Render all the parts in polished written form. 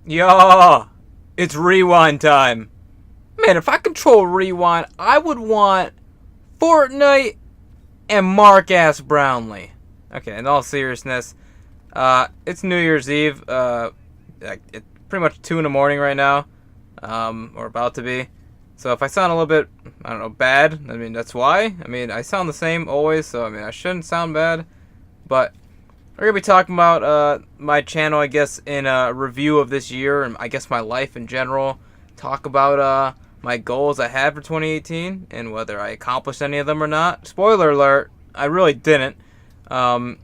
Yo, it's rewind time. Man, if I control rewind, I would want Fortnite and Mark-ass Brownlee. Okay, in all seriousness, it's New Year's Eve. It's pretty much 2 in the morning right now, or about to be. So if I sound a little bit, I don't know, bad, I mean, that's why. I mean, I sound the same always, so I mean, I shouldn't sound bad. But we're going to be talking about my channel, I guess, in a review of this year, and I guess my life in general. Talk about my goals I had for 2018, and whether I accomplished any of them or not. Spoiler alert, I really didn't. And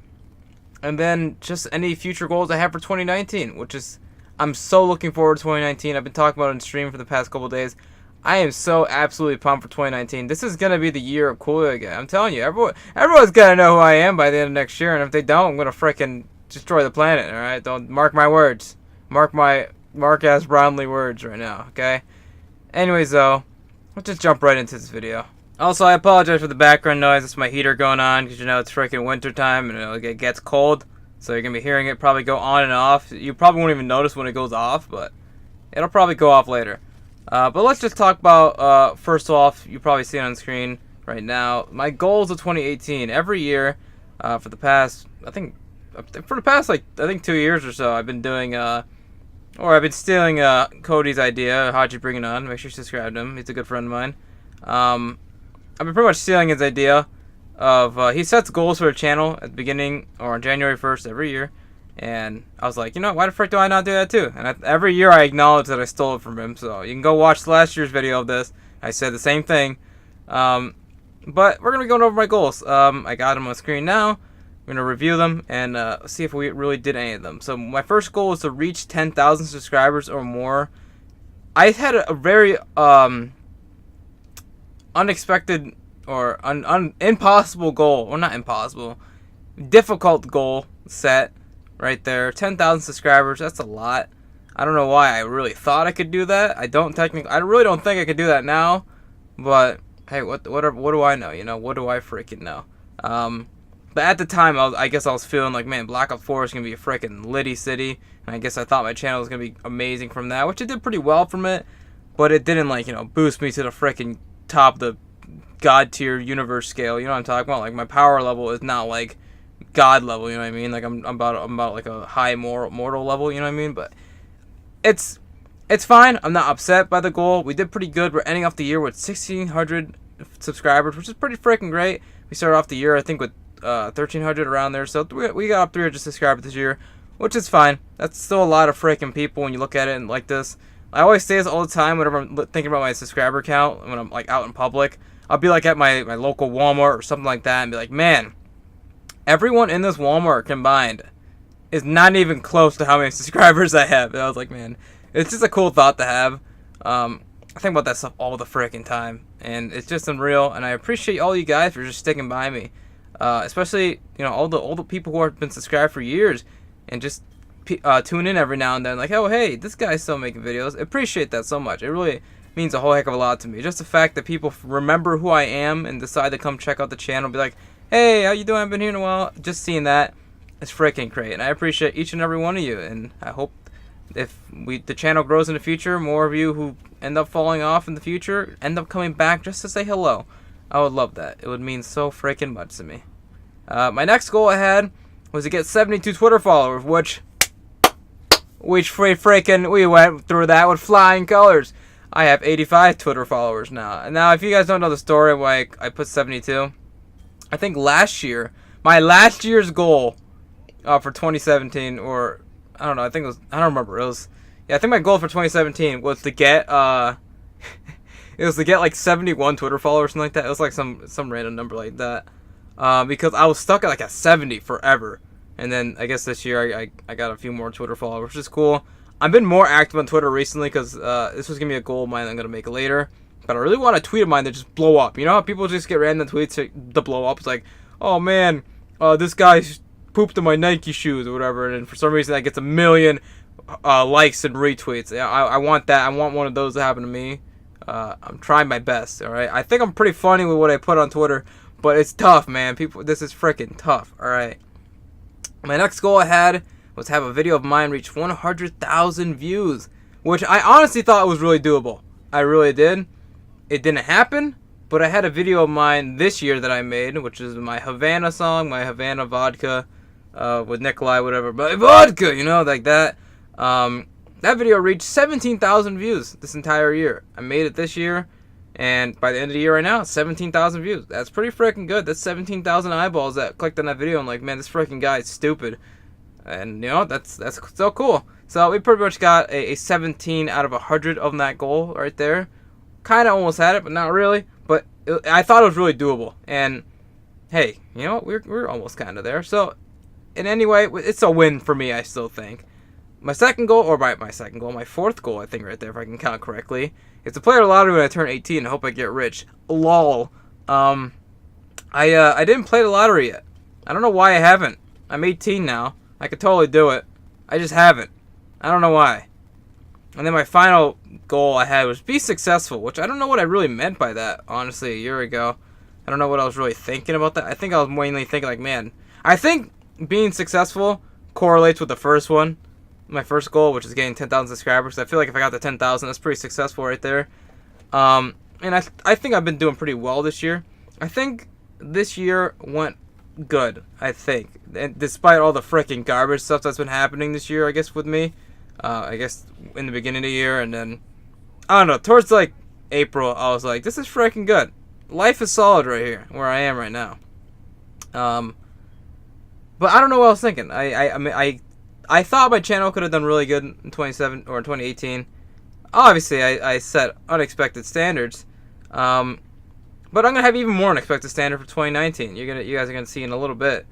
then just any future goals I have for 2019, which is, I'm so looking forward to 2019. I've been talking about it on stream for the past couple of days. I am so absolutely pumped for 2019. This is going to be the year of CooleoGUY. I'm telling you, everyone's going to know who I am by the end of next year, and if they don't, I'm going to frickin' destroy the planet, alright? Don't mark my words. Mark my Mark-ass Brownlee words right now, okay? Anyways, though, let's just jump right into this video. Also, I apologize for the background noise. It's my heater going on, because, you know, it's freaking winter time, and it gets cold, so you're going to be hearing it probably go on and off. You probably won't even notice when it goes off, but it'll probably go off later. But let's just talk about, first off, you probably see it on screen right now, my goals of 2018. Every year, for the past, I think 2 years or so, I've been doing, or I've been stealing, Cody's idea. How'd you bring it on? Make sure you subscribe to him. He's a good friend of mine. I've been pretty much stealing his idea of, he sets goals for a channel at the beginning, or on January 1st every year. And I was like, you know, why the frick do I not do that too? And every year I acknowledge that I stole it from him. So you can go watch last year's video of this. I said the same thing. But we're going to be going over my goals. I got them on screen now. We're going to review them and see if we really did any of them. So my first goal was to reach 10,000 subscribers or more. I had a very unexpected or impossible goal. Well, not impossible. Difficult goal set. Right there, 10,000 subscribers. That's a lot. I don't know why I really thought I could do that. I really don't think I could do that now. But hey, what do I know? You know, what do I freaking know? But at the time, I guess I was feeling like, man, Black Ops 4 is gonna be a freaking litty city, and I guess I thought my channel was gonna be amazing from that, which it did pretty well from it. But it didn't, like, you know, boost me to the freaking top of the god tier universe scale. You know what I'm talking about? Like, my power level is not like God level, you know what I mean? Like I'm about like a high mortal level, you know what I mean? But it's fine. I'm not upset by the goal. We did pretty good. We're ending off the year with 1,600 subscribers, which is pretty freaking great. We started off the year, I think, with 1,300 around there, so we got up 300 subscribers this year, which is fine. That's still a lot of freaking people when you look at it like this. I always say this all the time whenever I'm thinking about my subscriber count when I'm like out in public. I'll be like at my local Walmart or something like that and be like, man, everyone in this Walmart combined is not even close to how many subscribers I have. And I was like, man, it's just a cool thought to have. I think about that stuff all the freaking time, and it's just unreal. And I appreciate all you guys for just sticking by me, especially, you know, all the people who have been subscribed for years and just tune in every now and then. Like, oh hey, this guy's still making videos. I appreciate that so much. It really means a whole heck of a lot to me. Just the fact that people remember who I am and decide to come check out the channel, be like, hey, how you doing? I've been here in a while. Just seeing that is freaking great, and I appreciate each and every one of you. And I hope if the channel grows in the future, more of you who end up falling off in the future end up coming back just to say hello. I would love that. It would mean so freaking much to me. My next goal I had was to get 72 Twitter followers, which we went through that with flying colors. I have 85 Twitter followers now. And now, if you guys don't know the story why I put 72. I think last year, my last year's goal for 2017, or I don't know, I think it was, I don't remember, it was, yeah, I think my goal for 2017 was to get, it was to get like 71 Twitter followers, something like that. It was like some random number like that, because I was stuck at like a 70 forever, and then I guess this year I got a few more Twitter followers, which is cool. I've been more active on Twitter recently, because this was going to be a goal of mine I'm going to make later. But I really want a tweet of mine that just blow up. You know how people just get random tweets to blow up? It's like, oh man, this guy pooped in my Nike shoes or whatever. And then for some reason that gets 1 million likes and retweets. Yeah, I want that. I want one of those to happen to me. I'm trying my best, alright? I think I'm pretty funny with what I put on Twitter. But it's tough, man. This is freaking tough, alright? My next goal I had was have a video of mine reach 100,000 views, which I honestly thought was really doable. I really did. It didn't happen, but I had a video of mine this year that I made, which is my Havana song, my Havana vodka, with Nikolai, whatever, but vodka, you know, like that. That video reached 17,000 views this entire year. I made it this year, and by the end of the year right now, 17,000 views. That's pretty freaking good. That's 17,000 eyeballs that clicked on that video and like, man, this freaking guy is stupid. And, you know, that's so cool. So we pretty much got a 17 out of 100 of that goal right there. Kind of almost had it, but not really. But I thought it was really doable. And, hey, you know, we're almost kind of there. So, in any way, it's a win for me, I still think. My second goal, or my fourth goal, I think right there, if I can count correctly, is to play a lottery when I turn 18 and hope I get rich. Lol. I didn't play the lottery yet. I don't know why I haven't. I'm 18 now. I could totally do it. I just haven't. I don't know why. And then my final goal I had was be successful, which I don't know what I really meant by that, honestly, a year ago. I don't know what I was really thinking about that. I think I was mainly thinking like, man, I think being successful correlates with the first one. My first goal, which is getting 10,000 subscribers. I feel like if I got to 10,000, that's pretty successful right there. And I think I've been doing pretty well this year. I think this year went good, I think. And despite all the freaking garbage stuff that's been happening this year, I guess, with me. I guess in the beginning of the year, and then, I don't know, towards like April, I was like, this is freaking good. Life is solid right here, where I am right now. But I don't know what I was thinking. I thought my channel could have done really good in 2018. Obviously, I set unexpected standards. But I'm gonna have even more unexpected standard for 2019. You guys are gonna see in a little bit.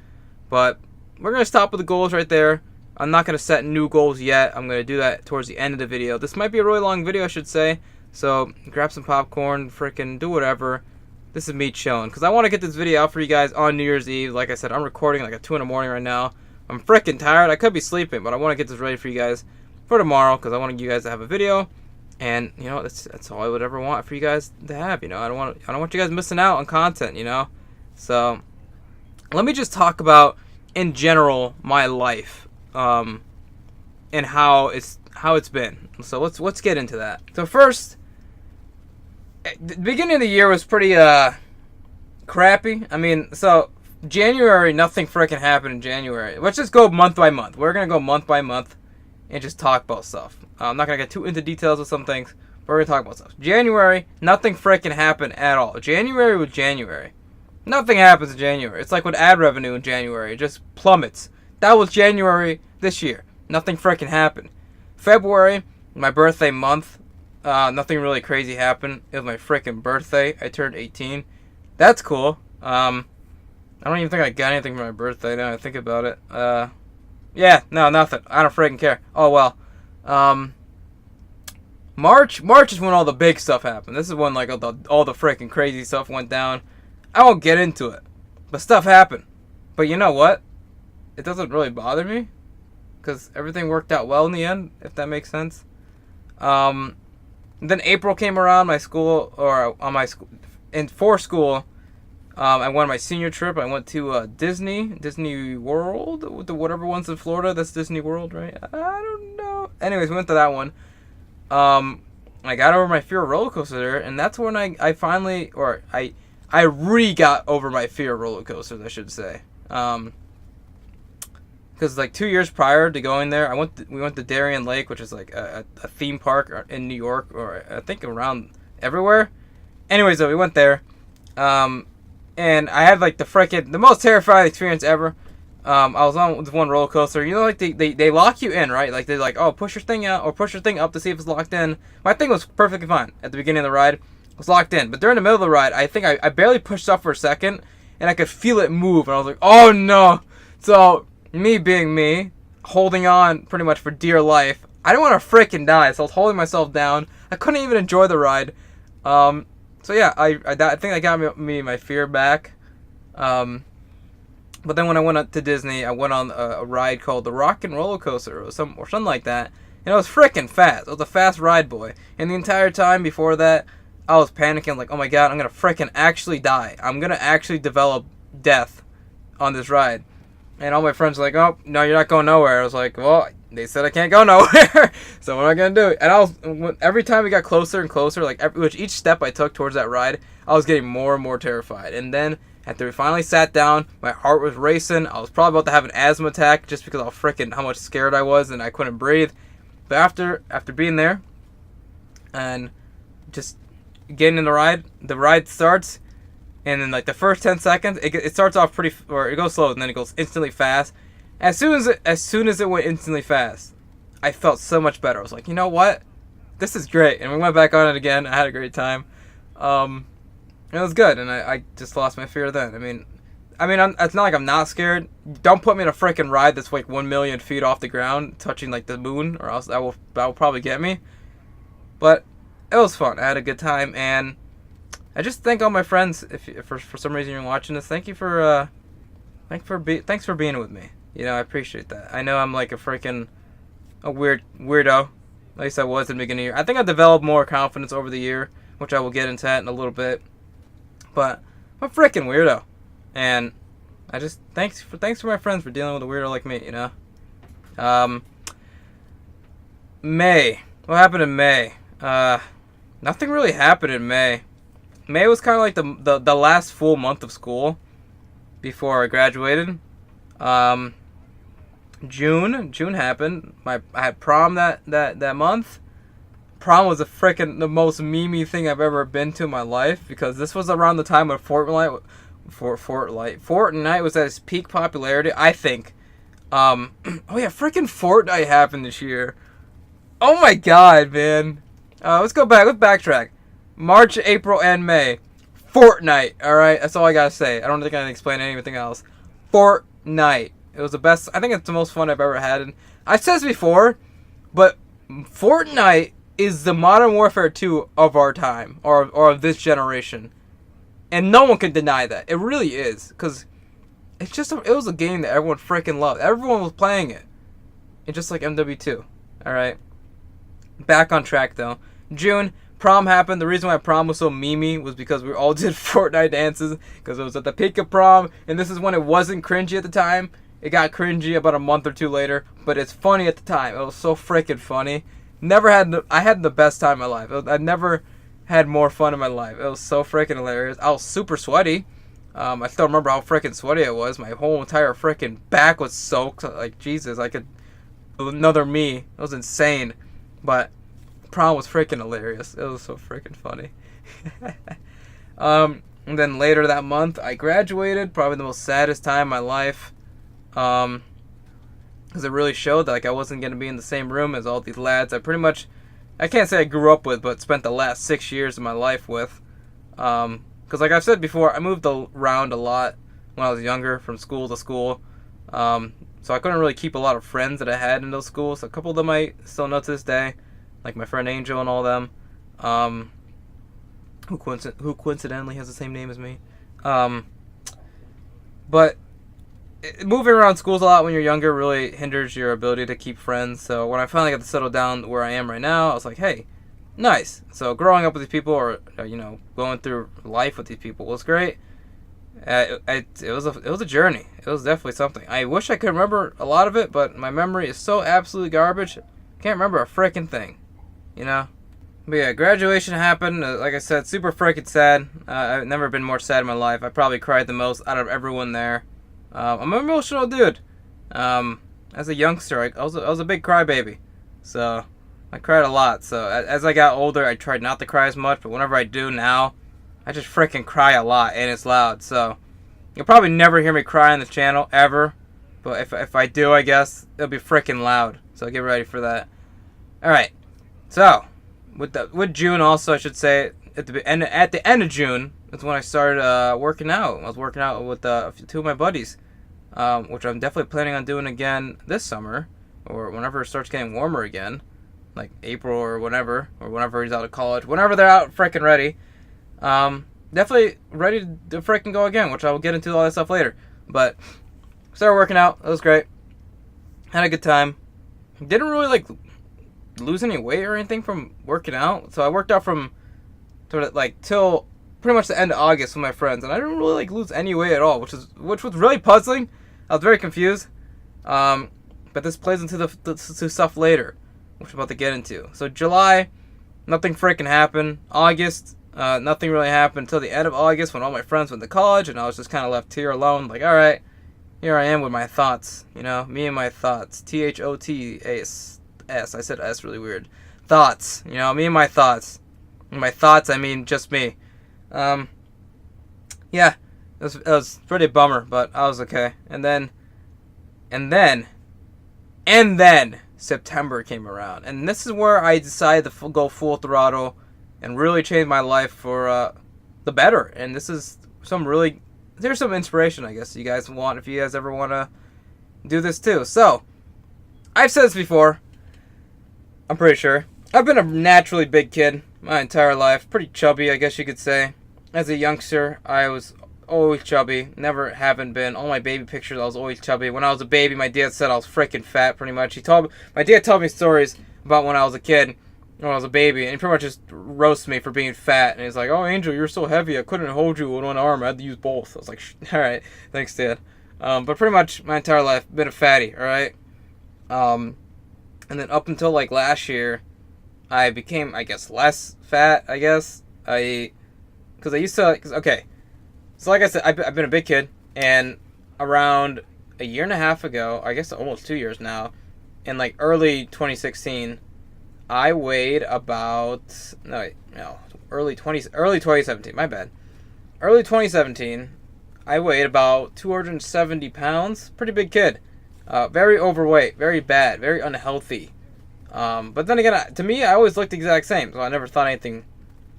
But we're gonna stop with the goals right there. I'm not gonna set new goals yet. I'm gonna do that towards the end of the video. This might be a really long video, I should say. So grab some popcorn, freaking do whatever. This is me chilling because I want to get this video out for you guys on New Year's Eve. Like I said, I'm recording like at 2 in the morning right now. I'm freaking tired. I could be sleeping, but I want to get this ready for you guys for tomorrow because I want you guys to have a video. And you know, that's all I would ever want for you guys to have. You know, I don't want you guys missing out on content. You know, so let me just talk about in general my life, and how it's been. So let's get into that. So first, the beginning of the year was pretty crappy. I mean, so January, nothing freaking happened in January. Let's just go month by month. We're gonna go month by month and just talk about stuff. I'm not gonna get too into details of some things, but we're gonna talk about stuff. January, nothing freaking happened at all. January was January. Nothing happens in January. It's like with ad revenue in January, it just plummets. That was January this year. Nothing freaking happened. February, my birthday month, nothing really crazy happened. It was my freaking birthday. I turned 18. That's cool. I don't even think I got anything for my birthday now I think about it. Yeah, no, nothing. I don't freaking care. Oh, well. March is when all the big stuff happened. This is when, like, all the freaking crazy stuff went down. I won't get into it. But stuff happened. But you know what? It doesn't really bother me. Because everything worked out well in the end, if that makes sense. Then April came around, for school. I went on my senior trip. I went to Disney World, whatever one's in Florida. That's Disney World, right? I don't know. Anyways, we went to that one. I got over my fear of roller coasters there, and that's when I finally, or I got over my fear of roller coasters, I should say. Because like 2 years prior to going there, we went to Darien Lake, which is like a theme park in New York, or I think around everywhere. Anyways, though, we went there. And I had like the most terrifying experience ever. I was on this one roller coaster. You know, like they lock you in, right? Like they're like, oh, push your thing out or push your thing up to see if it's locked in. My thing was perfectly fine at the beginning of the ride. It was locked in, but during the middle of the ride, I think I barely pushed up for a second, and I could feel it move, and I was like, oh no! So me being me, holding on pretty much for dear life. I didn't want to freaking die, so I was holding myself down. I couldn't even enjoy the ride. So yeah, I think that got me my fear back. But then when I went up to Disney, I went on a ride called the Rock and Roller Coaster or something like that. And it was freaking fast. It was a fast ride, boy. And the entire time before that, I was panicking like, oh my god, I'm gonna freaking actually die. I'm gonna actually develop death on this ride. And all my friends were like, oh, no, you're not going nowhere. I was like, well, they said I can't go nowhere. So what am I going to do? And every time we got closer and closer, like each step I took towards that ride, I was getting more and more terrified. And then after we finally sat down, my heart was racing. I was probably about to have an asthma attack just because how much scared I was and I couldn't breathe. But after being there and just getting in the ride starts. And then, like, the first 10 seconds, it starts off or it goes slow, and then it goes instantly fast. As soon as it went instantly fast, I felt so much better. I was like, you know what? This is great. And we went back on it again. I had a great time. It was good, and I just lost my fear then. I mean, it's not like I'm not scared. Don't put me in a freaking ride that's like 1 million feet off the ground, touching, like, the moon, or else that will probably get me. But it was fun. I had a good time, and I just thank all my friends. If for some reason you're watching this, thanks for being with me. You know, I appreciate that. I know I'm like a weird weirdo. At least I was in the beginning of the year. I think I developed more confidence over the year, which I will get into that in a little bit. But I'm a freaking weirdo, and I just thanks for my friends for dealing with a weirdo like me. You know. May. What happened in May? Nothing really happened in May. May was kind of like the last full month of school before I graduated. June happened. I had prom that month. Prom was the most memey thing I've ever been to in my life, because this was around the time when Fortnite was at its peak popularity, I think. Oh yeah, freaking Fortnite happened this year. Oh my god, man. Let's backtrack. March, April, and May. Fortnite, alright? That's all I gotta say. I don't think I can explain anything else. Fortnite. It was the best. I think it's the most fun I've ever had. And I've said this before, but Fortnite is the Modern Warfare 2 of our time, or of this generation. And no one can deny that. It really is. Because it was a game that everyone freaking loved. Everyone was playing it. It's just like MW2. Alright? Back on track, though. June. Prom happened. The reason why prom was so memey was because we all did Fortnite dances, because it was at the peak of prom, and this is when it wasn't cringy at the time. It got cringy about a month or two later, but it's funny at the time. It was so freaking funny. I had the best time of my life. I never had more fun in my life. It was so freaking hilarious. I was super sweaty. I still remember how freaking sweaty I was. My whole entire freaking back was soaked. Like, Jesus, another me. It was insane. But prom was freaking hilarious. It was so freaking funny. And then later that month, I graduated. Probably the most saddest time of my life. Because it really showed that, like, I wasn't going to be in the same room as all these lads I can't say I grew up with, but spent the last 6 years of my life with. Because like I've said before, I moved around a lot when I was younger, from school to school. So I couldn't really keep a lot of friends that I had in those schools. A couple of them I still know to this day, like my friend Angel and all them, who coincidentally has the same name as me. But moving around schools a lot when you're younger really hinders your ability to keep friends. So when I finally got to settle down where I am right now, I was like, hey, nice. So growing up with these people, or going through life with these people was great. It was a journey. It was definitely something. I wish I could remember a lot of it, but my memory is so absolutely garbage. Can't remember a freaking thing, But yeah, graduation happened. Like I said, super freaking sad. I've never been more sad in my life. I probably cried the most out of everyone there. I'm an emotional dude. As a youngster, I was a big crybaby, so I cried a lot. So as I got older, I tried not to cry as much. But whenever I do now, I just freaking cry a lot, and it's loud. So you'll probably never hear me cry on this channel ever. But if I do, I guess it'll be freaking loud. So get ready for that. All right. So with June also, I should say at the end of June, that's when I started working out. I was working out with two of my buddies, which I'm definitely planning on doing again this summer, or whenever it starts getting warmer again, like April or whenever he's out of college, whenever they're out freaking ready. Definitely ready to freaking go again, which I will get into all that stuff later. But started working out. It was great. Had a good time. Didn't really lose any weight or anything from working out. So I worked out from till pretty much the end of August with my friends, and I didn't really lose any weight at all, which was really puzzling. I was very confused. But this plays into the stuff later, which I'm about to get into. So July, nothing freaking happened. August, nothing really happened until the end of August when all my friends went to college and I was just kind of left here alone. Like, all right, here I am with my thoughts. You know, me and my thoughts. THOTS. I said S really weird. Thoughts. You know, me and my thoughts. And my thoughts, I mean just me. Yeah, it was pretty bummer, but I was okay. And then September came around, and this is where I decided to go full throttle and really change my life for the better. And this is there's some inspiration, I guess, you guys want, if you guys ever want to do this too. So, I've said this before, I'm pretty sure. I've been a naturally big kid my entire life, pretty chubby, I guess you could say. As a youngster, I was always chubby, never haven't been. All my baby pictures, I was always chubby. When I was a baby, my dad said I was freaking fat, pretty much. My dad told me stories about when I was a kid, when I was a baby, and he pretty much just roasts me for being fat. And he's like, "Oh, Angel, you're so heavy, I couldn't hold you with one arm, I had to use both." I was like, "All right, thanks, Dad." But pretty much my entire life, been a fatty, all right? And then up until, like, last year, I became, I guess, less fat, I guess. Because I used to, okay. So like I said, I've been a big kid, and around a year and a half ago, I guess almost 2 years now, in like early 2016, I weighed about, early 2017, my bad. Early 2017, I weighed about 270 pounds, pretty big kid. Very overweight, very bad, very unhealthy. But then again, to me, I always looked the exact same, so I never thought anything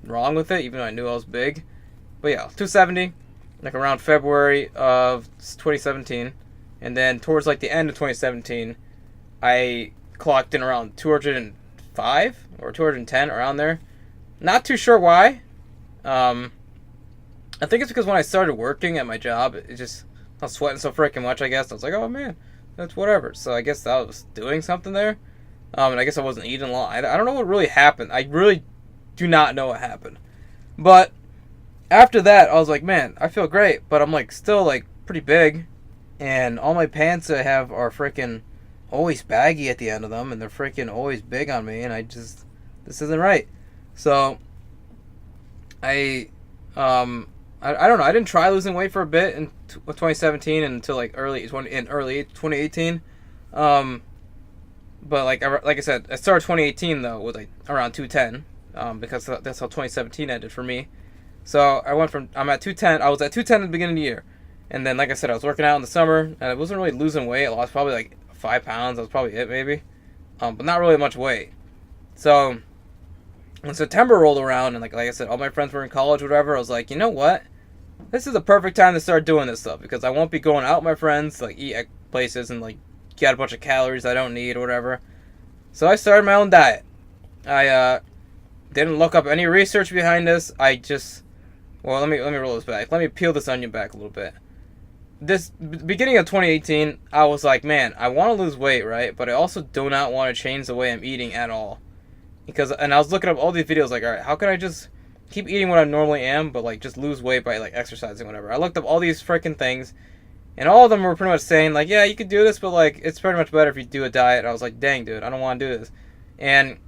wrong with it, even though I knew I was big. But yeah, 270, like around February of 2017, and then towards like the end of 2017, I clocked in around 205 or 210, around there. Not too sure why. I think it's because when I started working at my job, I was sweating so freaking much, I guess. I was like, oh man, that's whatever. So I guess I was doing something there. And I guess I wasn't eating a lot. I don't know what really happened. I really do not know what happened. But after that, I was like, man, I feel great, but I'm like still like pretty big, and all my pants I have are freaking always baggy at the end of them, and they're freaking always big on me, and this isn't right. So I don't know. I didn't try losing weight for a bit in 2017 until like early 2018. But like I said, I started 2018 though with like around 210, because that's how 2017 ended for me. So I was at 210 at the beginning of the year, and then like I said, I was working out in the summer, and I wasn't really losing weight. I lost probably like 5 pounds. That was probably it, maybe, but not really much weight. So when September rolled around, and like I said, all my friends were in college, whatever, I was like, you know what? This is the perfect time to start doing this stuff, because I won't be going out with my friends to like eat at places and like get a bunch of calories I don't need or whatever. So I started my own diet. I didn't look up any research behind this. Let me roll this back. Let me peel this onion back a little bit. This beginning of 2018, I was like, man, I want to lose weight, right? But I also do not want to change the way I'm eating at all. And I was looking up all these videos, like, all right, how can I just keep eating what I normally am, but like just lose weight by like exercising, whatever. I looked up all these freaking things, and all of them were pretty much saying like, yeah, you could do this, but like it's pretty much better if you do a diet. And I was like, dang, dude, I don't want to do this. And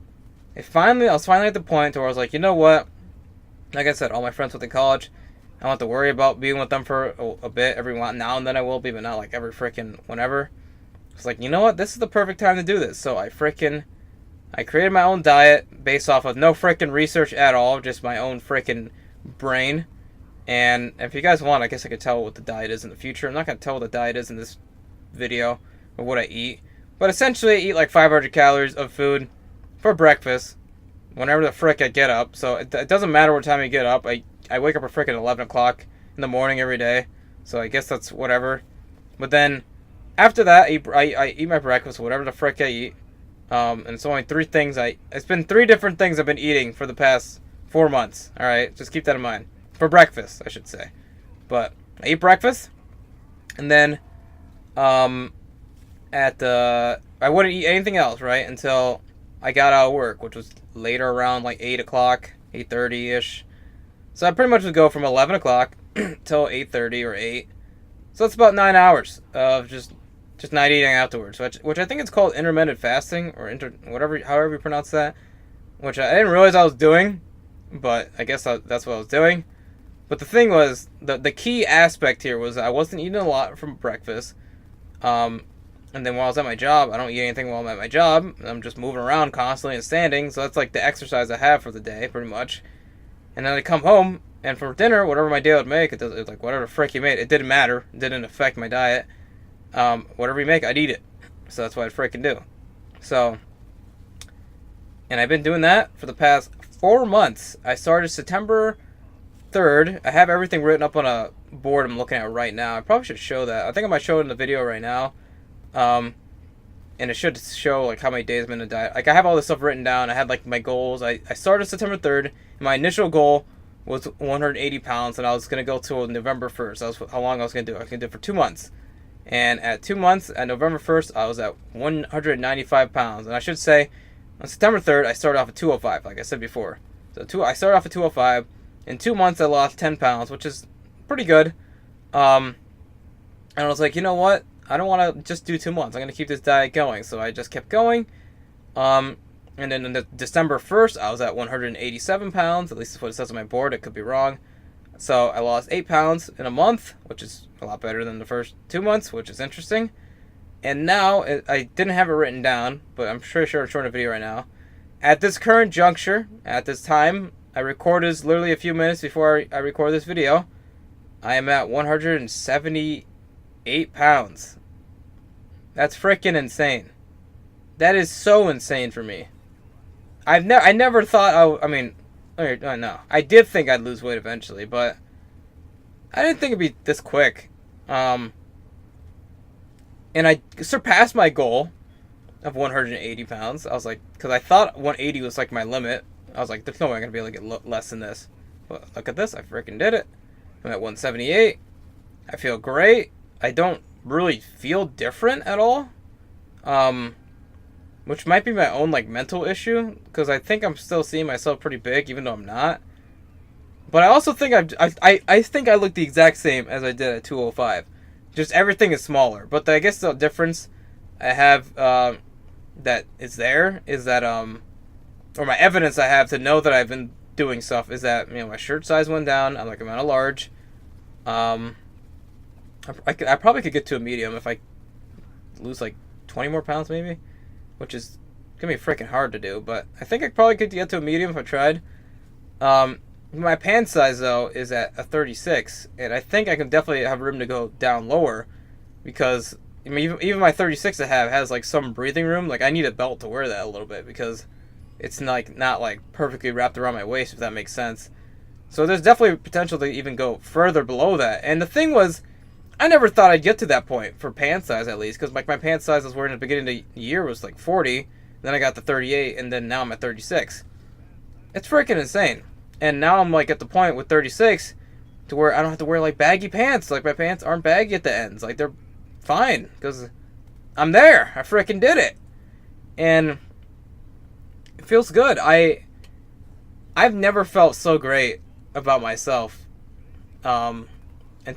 I was finally at the point where I was like, you know what? Like I said, all my friends went to college. I don't have to worry about being with them for a bit. Every now and then I will be, but not like every freaking whenever. It's like, you know what? This is the perfect time to do this. So I created my own diet based off of no freaking research at all, just my own freaking brain. And if you guys want, I guess I could tell what the diet is in the future. I'm not going to tell what the diet is in this video or what I eat. But essentially, I eat like 500 calories of food for breakfast whenever the frick I get up. So it doesn't matter what time I get up. I wake up at frickin' 11 o'clock in the morning every day. So I guess that's whatever. But then after that, I eat my breakfast, whatever the frick I eat. And it's only 3 things it's been 3 different things I've been eating for the past 4 months. Alright, just keep that in mind. For breakfast, I should say. But I eat breakfast, and then I wouldn't eat anything else, right, until I got out of work, which was later around like 8 o'clock, 8:30-ish. So I pretty much would go from 11 o'clock till 8:30 or 8. So that's about 9 hours of just not eating afterwards, which I think it's called intermittent fasting, or however you pronounce that, which I didn't realize I was doing, but I guess that's what I was doing. But the thing was, the key aspect here was I wasn't eating a lot from breakfast, and then while I was at my job, I don't eat anything while I'm at my job. I'm just moving around constantly and standing, so that's like the exercise I have for the day, pretty much. And then I come home, and for dinner, whatever my dad would make, it was like whatever the frick he made, it didn't matter. It didn't affect my diet. Whatever he make, I'd eat it. So that's what I'd freaking do. So, and I've been doing that for the past 4 months. I started September 3rd. I have everything written up on a board I'm looking at right now. I probably should show that. I think I might show it in the video right now. And it should show like how many days I'm in the diet. Like I have all this stuff written down. I had like my goals. I started September 3rd. And my initial goal was 180 pounds, and I was going to go till November 1st. That was how long I was going to do it. I was going to do it for 2 months. And at 2 months, at November 1st, I was at 195 pounds. And I should say, on September 3rd, I started off at 205, like I said before. So I started off at 205. In 2 months, I lost 10 pounds, which is pretty good. And I was like, you know what? I don't want to just do 2 months. I'm going to keep this diet going. So I just kept going. And then on December 1st, I was at 187 pounds. At least that's what it says on my board. It could be wrong. So I lost 8 pounds in a month, which is a lot better than the first 2 months, which is interesting. And now, I didn't have it written down, but I'm pretty sure I'm showing a video right now. At this current juncture, at this time, I recorded literally a few minutes before I record this video, I am at 178 pounds. That's freaking insane. That is so insane for me. I never thought, no. I did think I'd lose weight eventually, but I didn't think it'd be this quick. And I surpassed my goal of 180 pounds. I was like, because I thought 180 was like my limit. I was like, there's no way I'm going to be able to get less than this. But look at this. I freaking did it. I'm at 178. I feel great. I don't really feel different at all. Which might be my own like mental issue, because I think I'm still seeing myself pretty big, even though I'm not. But I also think I think I look the exact same as I did at 205. Just everything is smaller. But I guess the difference I have that is there is that or my evidence I have to know that I've been doing stuff is that, you know, my shirt size went down. I'm at a large. I probably could get to a medium if I lose like 20 more pounds maybe, which is gonna be freaking hard to do. But I think I probably could get to a medium if I tried. My pant size though is at a 36, and I think I can definitely have room to go down lower, because I mean, even my 36 I have has like some breathing room. Like I need a belt to wear that a little bit, because it's like not like perfectly wrapped around my waist, if that makes sense. So there's definitely potential to even go further below that. And the thing was, I never thought I'd get to that point for pant size, at least, because like my pant size I was wearing at the beginning of the year was like 40, then I got to 38, and then now I'm at 36. It's freaking insane. And now I'm like at the point with 36 to where I don't have to wear like baggy pants. Like my pants aren't baggy at the ends. Like they're fine, because I'm there. I freaking did it. And it feels good. I've never felt so great about myself in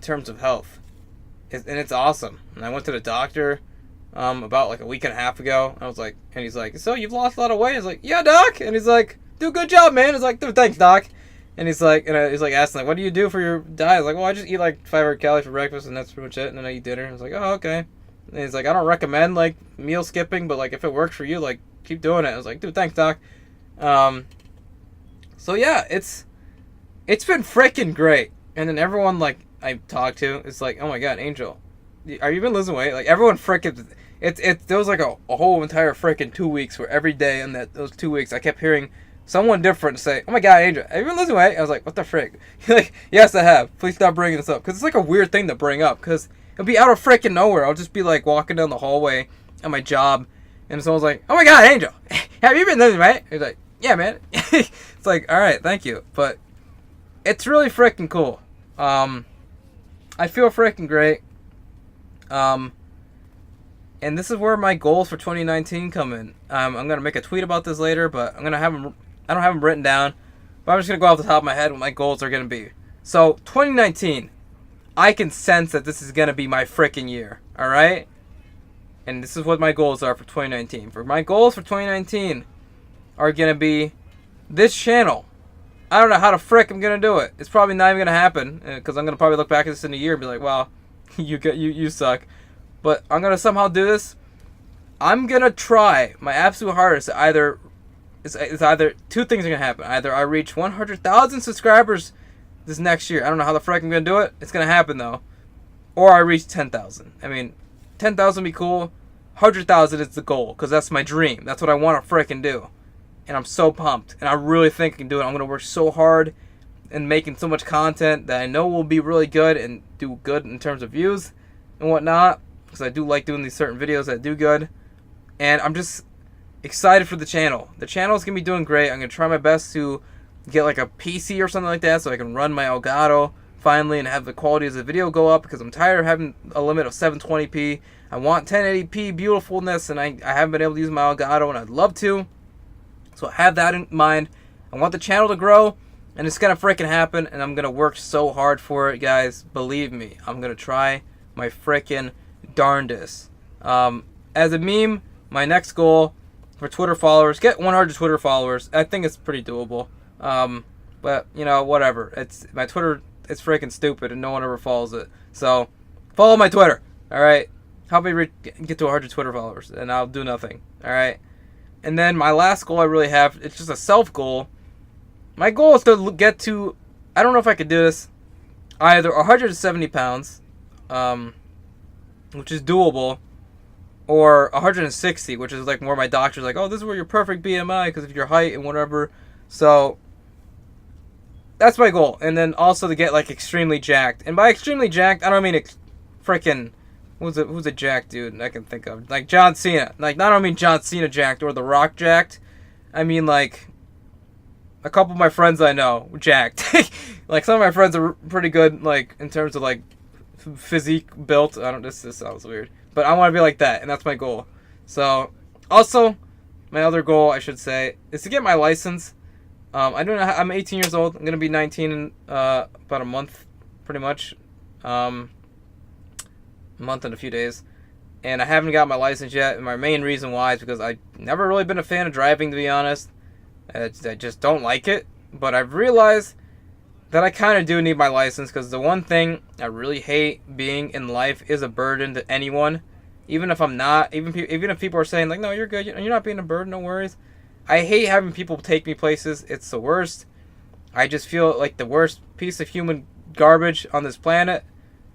terms of health. And it's awesome. And I went to the doctor about like a week and a half ago. I was like, and he's like, so you've lost a lot of weight? I was like, yeah, doc. And he's like, do a good job, man. It's like, dude, thanks, doc. And he's like, asking like, what do you do for your diet? I was like, well, I just eat like 500 calories for breakfast, and that's pretty much it. And then I eat dinner. I was like, oh, okay. And he's like, I don't recommend like meal skipping, but like if it works for you, like keep doing it. I was like, dude, thanks, doc. So yeah, it's been freaking great. And then everyone like I talk to is like, oh my god, Angel, are you even losing weight? Like everyone freaking, there was like a whole entire freaking 2 weeks where every day in those 2 weeks I kept hearing someone different say, oh my god, Angel, have you been losing weight? I was like, what the frick? Like, yes, I have. Please stop bringing this up, because it's like a weird thing to bring up, because it'll be out of freaking nowhere. I'll just be like walking down the hallway at my job, and someone's like, oh my god, Angel, have you been losing weight? He's like, yeah, man. It's like, all right, thank you, but it's really freaking cool. I feel freaking great. And this is where my goals for 2019 come in. I'm gonna make a tweet about this later, but I'm gonna have them. I don't have them written down, but I'm just gonna go off the top of my head what my goals are gonna be. So 2019, I can sense that this is going to be my freaking year. Alright? And this is what my goals are for 2019. My goals for 2019 are going to be this channel. I don't know how the frick I'm going to do it. It's probably not even going to happen. Because I'm going to probably look back at this in a year and be like, wow, you suck. But I'm going to somehow do this. I'm going to try my absolute hardest to either... It's either two things are going to happen. Either I reach 100,000 subscribers this next year. I don't know how the frick I'm going to do it. It's going to happen, though. Or I reach 10,000. I mean, 10,000 would be cool. 100,000 is the goal, because that's my dream. That's what I want to frickin' do. And I'm so pumped. And I really think I can do it. I'm going to work so hard and making so much content that I know will be really good and do good in terms of views and whatnot. Because I do like doing these certain videos that do good. And I'm just excited for the channel. The channel is going to be doing great. I'm going to try my best to get like a PC or something like that so I can run my Elgato finally and have the quality of the video go up, because I'm tired of having a limit of 720p. I want 1080p beautifulness, and I haven't been able to use my Elgato, and I'd love to. So have that in mind. I want the channel to grow, and it's going to freaking happen, and I'm going to work so hard for it, guys. Believe me, I'm going to try my freaking darndest. As a meme, my next goal for Twitter followers, get 100 Twitter followers. I think it's pretty doable. But, you know, whatever. My Twitter, it's freaking stupid, and no one ever follows it. So, follow my Twitter, alright? Help me get to 100 Twitter followers, and I'll do nothing, alright? And then my last goal I really have, it's just a self-goal. My goal is to get to, I don't know if I could do this, either 170 pounds, which is doable, or 160, which is like more my doctor's like, oh, this is where your perfect BMI, because of your height and whatever. So, that's my goal. And then also to get like extremely jacked. And by extremely jacked, I don't mean freaking, who's a jacked dude I can think of? Like John Cena. Like, I don't mean John Cena jacked or The Rock jacked. I mean like a couple of my friends I know jacked. Like some of my friends are pretty good, like in terms of like physique built. This sounds weird, but I want to be like that, and that's my goal. So also my other goal, I should say, is to get my license. I don't know. I'm 18 years old. I'm gonna be 19 in about a month, pretty much. A month and a few days, and I haven't got my license yet. And my main reason why is because I've never really been a fan of driving, to be honest. I just don't like it. But I've realized that I kind of do need my license, because the one thing I really hate being in life is a burden to anyone. Even if I'm not, even if people are saying like, no, you're good, you're not being a burden, no worries. I hate having people take me places. It's the worst. I just feel like the worst piece of human garbage on this planet,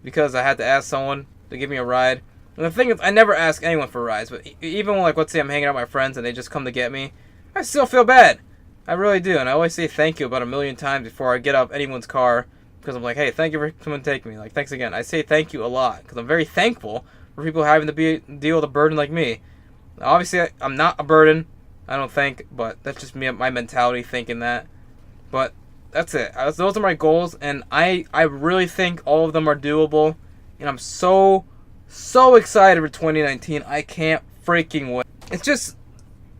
because I had to ask someone to give me a ride. And the thing is, I never ask anyone for rides, but even when, like, let's say I'm hanging out with my friends and they just come to get me, I still feel bad. I really do. And I always say thank you about 1,000,000 times before I get out of anyone's car, because I'm like, hey, thank you for coming to take me. Like, thanks again. I say thank you a lot, because I'm very thankful for people having to deal with a burden like me. Obviously, I'm not a burden, I don't think, but that's just me, my mentality thinking that. But that's it. Those are my goals, and I really think all of them are doable, and I'm so excited for 2019. I can't freaking wait. It's just,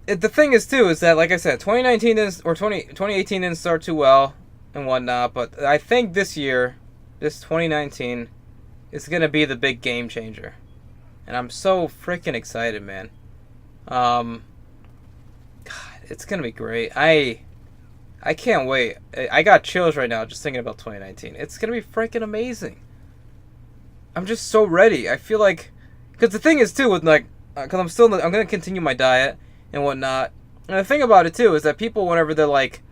the thing is too, is that, like I said, 2018 didn't start too well and whatnot, but I think this year, this 2019, is gonna be the big game changer, and I'm so freaking excited, man. It's gonna be great. I can't wait. I got chills right now just thinking about 2019. It's gonna be freaking amazing. I'm just so ready. I feel like, because the thing is too, with like, because I'm gonna continue my diet and whatnot. And the thing about it too is that people, whenever they're like,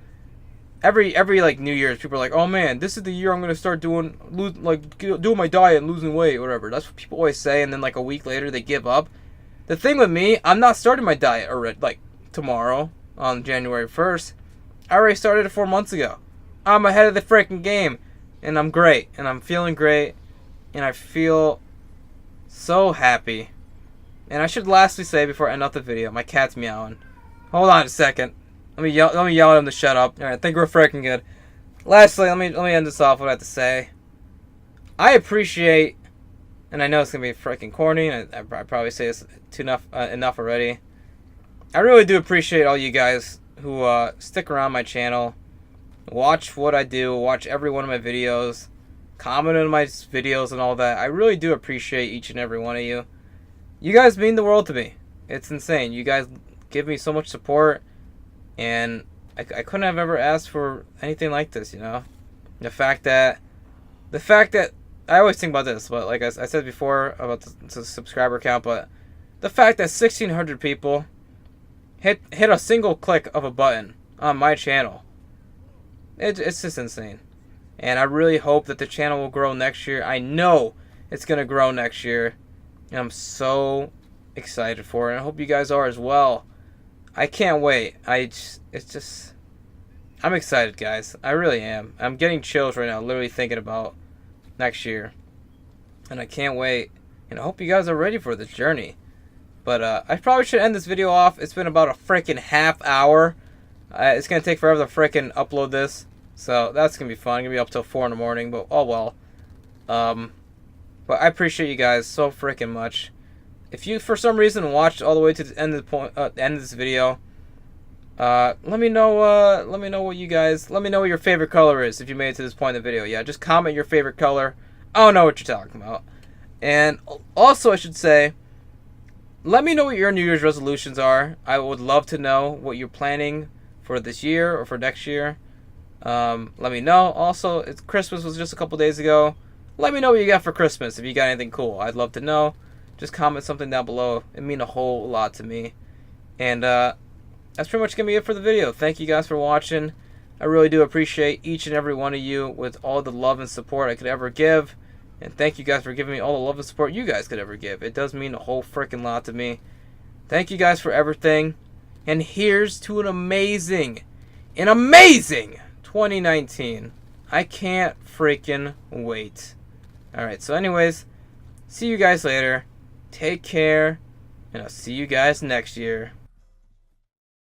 every like New Year's, people are like, oh man, this is the year I'm gonna start doing my diet and losing weight, or whatever. That's what people always say, and then like a week later they give up. The thing with me, I'm not starting my diet already, like tomorrow on January 1st. I already started it 4 months ago. I'm ahead of the freaking game, and I'm great, and I'm feeling great, and I feel so happy. And I should lastly say before I end off the video, my cat's meowing. Hold on a second. Let me yell at him to shut up. All right, I think we're freaking good. Lastly, let me end this off with what I have to say. I appreciate, and I know it's gonna be freaking corny, and I probably say this enough already. I really do appreciate all you guys who stick around my channel, watch what I do, watch every one of my videos, comment on my videos and all that. I really do appreciate each and every one of you. You guys mean the world to me. It's insane. You guys give me so much support, and I couldn't have ever asked for anything like this, you know? The fact that I always think about this, but like I said before about the subscriber count, but the fact that 1,600 people hit a single click of a button on my channel, it's just insane. And I really hope that the channel will grow next year. I know it's going to grow next year, and I'm so excited for it. And I hope you guys are as well. I can't wait. I'm excited, guys. I really am. I'm getting chills right now, literally thinking about next year. And I can't wait. And I hope you guys are ready for this journey. But I probably should end this video off. It's been about a freaking half hour. It's going to take forever to freaking upload this. So that's going to be fun. I'm going to be up till 4 in the morning. But oh well. But I appreciate you guys so freaking much. If you, for some reason, watched all the way to the end of this video, let me know what you guys, let me know what your favorite color is if you made it to this point in the video. Yeah, just comment your favorite color. I don't know what you're talking about. And also, I should say, let me know what your New Year's resolutions are. I would love to know what you're planning for this year or for next year. Let me know. Also, Christmas was just a couple days ago. Let me know what you got for Christmas if you got anything cool. I'd love to know. Just comment something down below. It means a whole lot to me. And that's pretty much going to be it for the video. Thank you guys for watching. I really do appreciate each and every one of you with all the love and support I could ever give. And thank you guys for giving me all the love and support you guys could ever give. It does mean a whole freaking lot to me. Thank you guys for everything. And here's to an amazing 2019. I can't freaking wait. Alright, so anyways, see you guys later. Take care. And I'll see you guys next year.